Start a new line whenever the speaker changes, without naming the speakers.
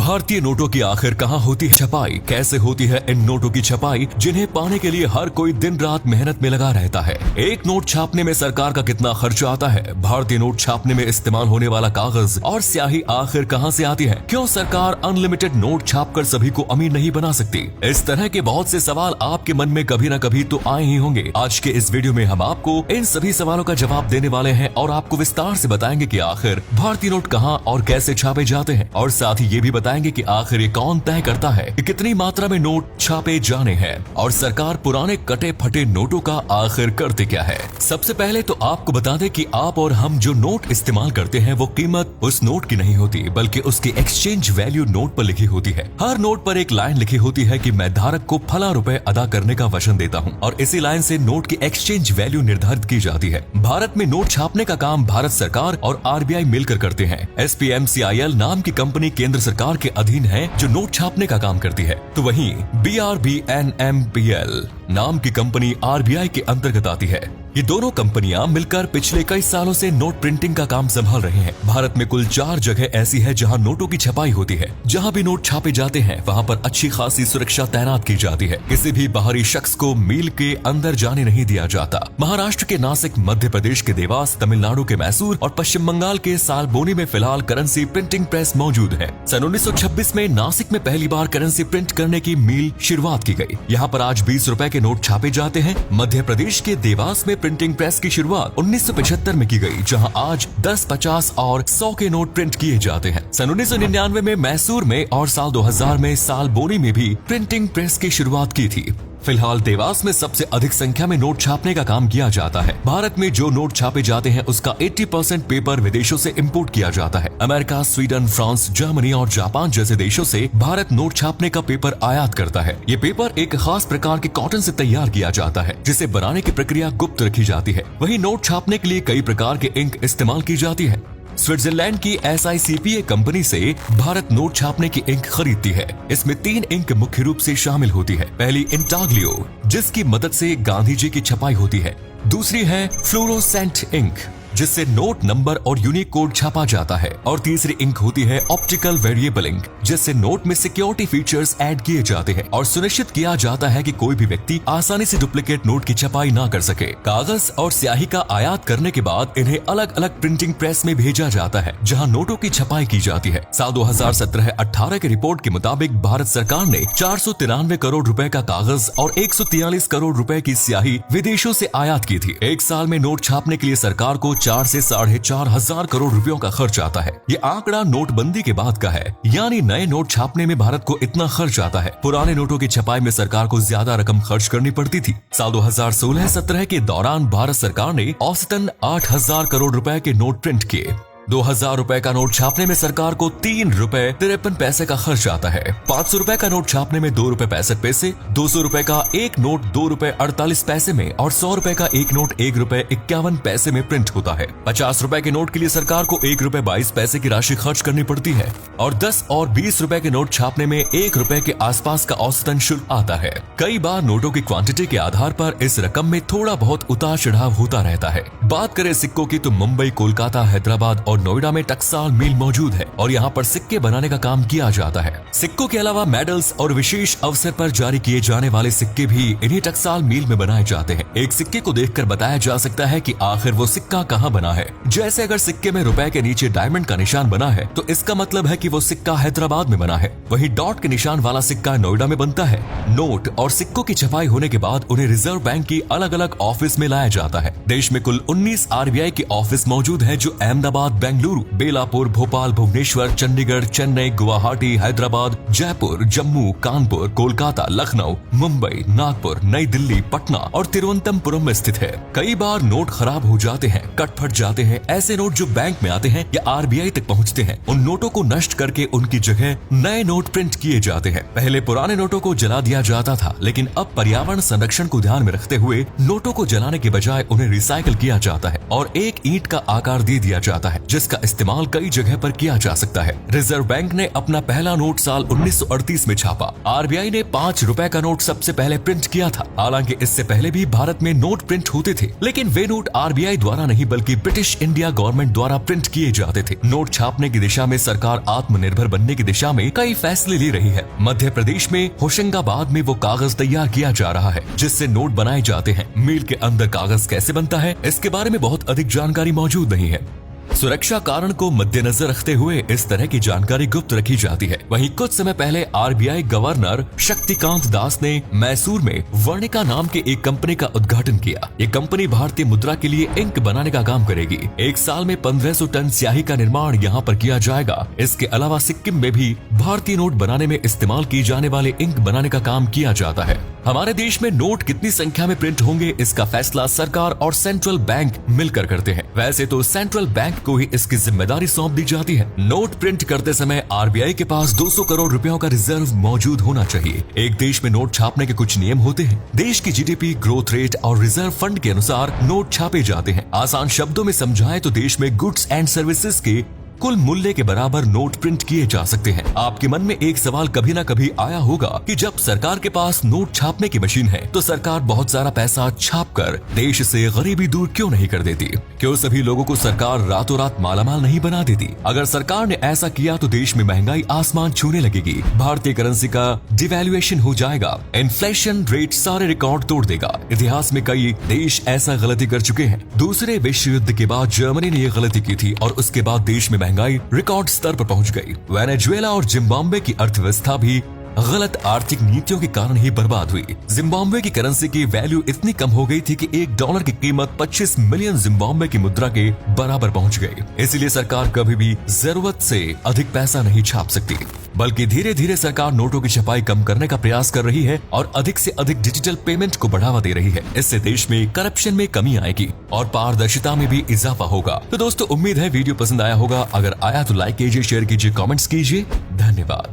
भारतीय नोटों की आखिर कहाँ होती है छपाई, कैसे होती है इन नोटों की छपाई जिन्हें पाने के लिए हर कोई दिन रात मेहनत में लगा रहता है। एक नोट छापने में सरकार का कितना खर्च आता है, भारतीय नोट छापने में इस्तेमाल होने वाला कागज और स्याही आखिर कहाँ से आती है, क्यों सरकार अनलिमिटेड नोट छापकर सभी को अमीर नहीं बना सकती। इस तरह के बहुत से सवाल आपके मन में कभी न कभी तो आए ही होंगे। आज के इस वीडियो में हम आपको इन सभी सवालों का जवाब देने वाले हैं और आपको विस्तार से बताएंगे कि आखिर भारतीय नोट कहाँ और कैसे छापे जाते हैं, और साथ ही ये भी बताएंगे कि आखिर ये कौन तय करता है कि कितनी मात्रा में नोट छापे जाने हैं, और सरकार पुराने कटे फटे नोटों का आखिर करते क्या है। सबसे पहले तो आपको बता दें कि आप और हम जो नोट इस्तेमाल करते हैं वो कीमत उस नोट की नहीं होती, बल्कि उसकी एक्सचेंज वैल्यू नोट पर लिखी होती है। हर नोट पर एक लाइन लिखी होती है कि मैं धारक को फला रुपए अदा करने का वचन देता हूँ, और इसी लाइन से नोट की एक्सचेंज वैल्यू निर्धारित की जाती है। भारत में नोट छापने का काम भारत सरकार और आरबीआई मिलकर करते हैं। SPMCIL नाम की कंपनी केंद्र सरकार के अधीन है जो नोट छापने का काम करती है, तो वहीं BRBNMPL नाम की कंपनी आरबीआई के अंतर्गत आती है। ये दोनों कंपनियां मिलकर पिछले कई सालों से नोट प्रिंटिंग का काम संभाल रहे हैं। भारत में कुल 4 जगह ऐसी है जहां नोटों की छपाई होती है। जहां भी नोट छापे जाते हैं वहां पर अच्छी खासी सुरक्षा तैनात की जाती है। किसी भी बाहरी शख्स को मील के अंदर जाने नहीं दिया जाता। महाराष्ट्र के नासिक, मध्य प्रदेश के देवास, तमिलनाडु के मैसूर और पश्चिम बंगाल के सालबोनी में फिलहाल करेंसी प्रिंटिंग प्रेस मौजूद है। सन 1926 में नासिक में पहली बार करेंसी प्रिंट करने की मील शुरुआत की गई। यहाँ पर आज 20 रुपए के नोट छापे जाते हैं। मध्य प्रदेश के देवास में प्रिंटिंग प्रेस की शुरुआत 1975 में की गई, जहां आज 10, 50 और 100 के नोट प्रिंट किए जाते हैं। सन 1999 में मैसूर में और साल 2000 में सालबोनी में भी प्रिंटिंग प्रेस की शुरुआत की थी। फिलहाल देवास में सबसे अधिक संख्या में नोट छापने का काम किया जाता है। भारत में जो नोट छापे जाते हैं उसका 80% पेपर विदेशों से इंपोर्ट किया जाता है। अमेरिका, स्वीडन, फ्रांस, जर्मनी और जापान जैसे देशों से भारत नोट छापने का पेपर आयात करता है। ये पेपर एक खास प्रकार के कॉटन से तैयार किया जाता है, जिसे बनाने की प्रक्रिया गुप्त रखी जाती है। वहीं नोट छापने के लिए कई प्रकार के इंक इस्तेमाल की जाती है। स्विट्जरलैंड की SICPA कंपनी से भारत नोट छापने की इंक खरीदती है। इसमें 3 इंक मुख्य रूप से शामिल होती है। पहली इंटाग्लियो, जिसकी मदद से गांधी जी की छपाई होती है। दूसरी है फ्लोरोसेंट इंक, जिससे नोट नंबर और यूनिक कोड छापा जाता है। और तीसरी इंक होती है ऑप्टिकल वेरिएबल इंक, जिससे नोट में सिक्योरिटी फीचर्स ऐड किए जाते हैं और सुनिश्चित किया जाता है कि कोई भी व्यक्ति आसानी से डुप्लीकेट नोट की छपाई ना कर सके। कागज और स्याही का आयात करने के बाद इन्हें अलग अलग प्रिंटिंग प्रेस में भेजा जाता है, जहां नोटों की छपाई की जाती है। साल 2017-18 की रिपोर्ट के मुताबिक भारत सरकार ने 493 करोड़ रुपए का कागज और 143 करोड़ रुपए की स्याही विदेशों से आयात की थी। एक साल में नोट छापने के लिए सरकार को 4 से 4,500 हजार करोड़ रुपयों का खर्च आता है। ये आंकड़ा नोटबंदी के बाद का है, यानी नए नोट छापने में भारत को इतना खर्च आता है। पुराने नोटों की छपाई में सरकार को ज्यादा रकम खर्च करनी पड़ती थी। साल 2016-17 के दौरान भारत सरकार ने औसतन 8,000 करोड़ रुपए के नोट प्रिंट किए। 2,000 रुपए का नोट छापने में सरकार को 3 रुपए 53 पैसे का खर्च आता है। 500 रुपए का नोट छापने में 2 रुपए 65 पैसे, 200 रुपए का एक नोट 2 रुपए 48 पैसे में और 100 रुपए का एक नोट 1 रुपए 51 पैसे में प्रिंट होता है। 50 रुपए के नोट के लिए सरकार को 1 रुपए 22 पैसे की राशि खर्च करनी पड़ती है, और 10 और 20 रुपए के नोट छापने में 1 रुपए के आसपास का औसतन शुल्क आता है। कई बार नोटों की क्वांटिटी के आधार पर इस रकम में थोड़ा बहुत उतार चढ़ाव होता रहता है। बात करें सिक्कों की तो मुंबई, कोलकाता, हैदराबाद और नोएडा में टकसाल मिल मौजूद है और यहाँ पर सिक्के बनाने का काम किया जाता है। सिक्कों के अलावा मेडल्स और विशेष अवसर पर जारी किए जाने वाले सिक्के भी इन्हीं टकसाल मिल में बनाए जाते हैं। एक सिक्के को देखकर बताया जा सकता है कि आखिर वो सिक्का कहाँ बना है। जैसे अगर सिक्के में रुपए के नीचे डायमंड का निशान बना है तो इसका मतलब है कि वो सिक्का हैदराबाद में बना है। वहीं डॉट के निशान वाला सिक्का नोएडा में बनता है। नोट और सिक्कों की छपाई होने के बाद उन्हें रिजर्व बैंक की अलग अलग ऑफिस में लाया जाता है। देश में कुल 19 RBI के ऑफिस मौजूद है, जो अहमदाबाद, बेंगलुरु, बेलापुर, भोपाल, भुवनेश्वर, चंडीगढ़, चेन्नई, गुवाहाटी, हैदराबाद, जयपुर, जम्मू, कानपुर, कोलकाता, लखनऊ, मुंबई, नागपुर, नई दिल्ली, पटना और तिरुवनंतपुरम में स्थित है। कई बार नोट खराब हो जाते हैं, कट फट जाते हैं। ऐसे नोट जो बैंक में आते हैं या RBI तक पहुंचते हैं, उन नोटों को नष्ट करके उनकी जगह नए नोट प्रिंट किए जाते हैं। पहले पुराने नोटों को जला दिया जाता था, लेकिन अब पर्यावरण संरक्षण को ध्यान में रखते हुए नोटों को जलाने के बजाय उन्हें रिसाइकिल किया जाता है और एक ईंट का आकार दे दिया जाता है, जिसका इस्तेमाल कई जगह पर किया जा सकता है। रिजर्व बैंक ने अपना पहला नोट साल 1938 में छापा। आरबीआई ने 5 रुपए का नोट सबसे पहले प्रिंट किया था। हालांकि इससे पहले भी भारत में नोट प्रिंट होते थे, लेकिन वे नोट आरबीआई द्वारा नहीं बल्कि ब्रिटिश इंडिया गवर्नमेंट द्वारा प्रिंट किए जाते थे। नोट छापने की दिशा में सरकार आत्मनिर्भर बनने की दिशा में कई फैसले ले रही है। मध्य प्रदेश में होशंगाबाद में वो कागज तैयार किया जा रहा है जिससे नोट बनाए जाते हैं। मील के अंदर कागज कैसे बनता है, इसके बारे में बहुत अधिक जानकारी मौजूद नहीं है। सुरक्षा कारण को मद्देनजर रखते हुए इस तरह की जानकारी गुप्त रखी जाती है। वहीं कुछ समय पहले आरबीआई गवर्नर शक्तिकांत दास ने मैसूर में वर्णिका नाम के एक कंपनी का उद्घाटन किया। ये कंपनी भारतीय मुद्रा के लिए इंक बनाने का काम करेगी। एक साल में 1500 टन स्याही का निर्माण यहाँ पर किया जाएगा। इसके अलावा सिक्किम में भी भारतीय नोट बनाने में इस्तेमाल किए जाने वाले इंक बनाने का काम किया जाता है। हमारे देश में नोट कितनी संख्या में प्रिंट होंगे, इसका फैसला सरकार और सेंट्रल बैंक मिलकर करते हैं। वैसे तो सेंट्रल बैंक को ही इसकी जिम्मेदारी सौंप दी जाती है। नोट प्रिंट करते समय आरबीआई के पास 200 करोड़ रुपयों का रिजर्व मौजूद होना चाहिए। एक देश में नोट छापने के कुछ नियम होते हैं। देश की जीडीपी, ग्रोथ रेट और रिजर्व फंड के अनुसार नोट छापे जाते हैं। आसान शब्दों में समझाएं तो देश में गुड्स एंड सर्विसेज के कुल मूल्य के बराबर नोट प्रिंट किए जा सकते हैं। आपके मन में एक सवाल कभी ना कभी आया होगा कि जब सरकार के पास नोट छापने की मशीन है तो सरकार बहुत सारा पैसा छापकर देश से गरीबी दूर क्यों नहीं कर देती? क्यों सभी लोगों को सरकार रातों रात मालामाल नहीं बना देती? अगर सरकार ने ऐसा किया तो देश में महंगाई आसमान छूने लगेगी, भारतीय करेंसी का डिवैल्यूएशन हो जाएगा, इन्फ्लेशन रेट सारे रिकॉर्ड तोड़ देगा। इतिहास में कई देश ऐसा गलती कर चुके हैं। दूसरे विश्व युद्ध के बाद जर्मनी ने यह गलती की थी और उसके बाद देश में महंगाई रिकॉर्ड स्तर पर पहुंच गई। वेनेजुएला और जिम्बाब्वे की अर्थव्यवस्था भी गलत आर्थिक नीतियों के कारण ही बर्बाद हुई। जिम्बाब्वे की करेंसी की वैल्यू इतनी कम हो गई थी कि $1 की कीमत 25 मिलियन जिम्बाब्वे की मुद्रा के बराबर पहुंच गई। इसलिए सरकार कभी भी जरूरत से अधिक पैसा नहीं छाप सकती, बल्कि धीरे धीरे सरकार नोटों की छपाई कम करने का प्रयास कर रही है और अधिक से अधिक डिजिटल पेमेंट को बढ़ावा दे रही है। इससे देश में करप्शन में कमी आएगी और पारदर्शिता में भी इजाफा होगा। तो दोस्तों, उम्मीद है वीडियो पसंद आया होगा। अगर आया तो लाइक कीजिए, शेयर कीजिए, कमेंट्स कीजिए। धन्यवाद।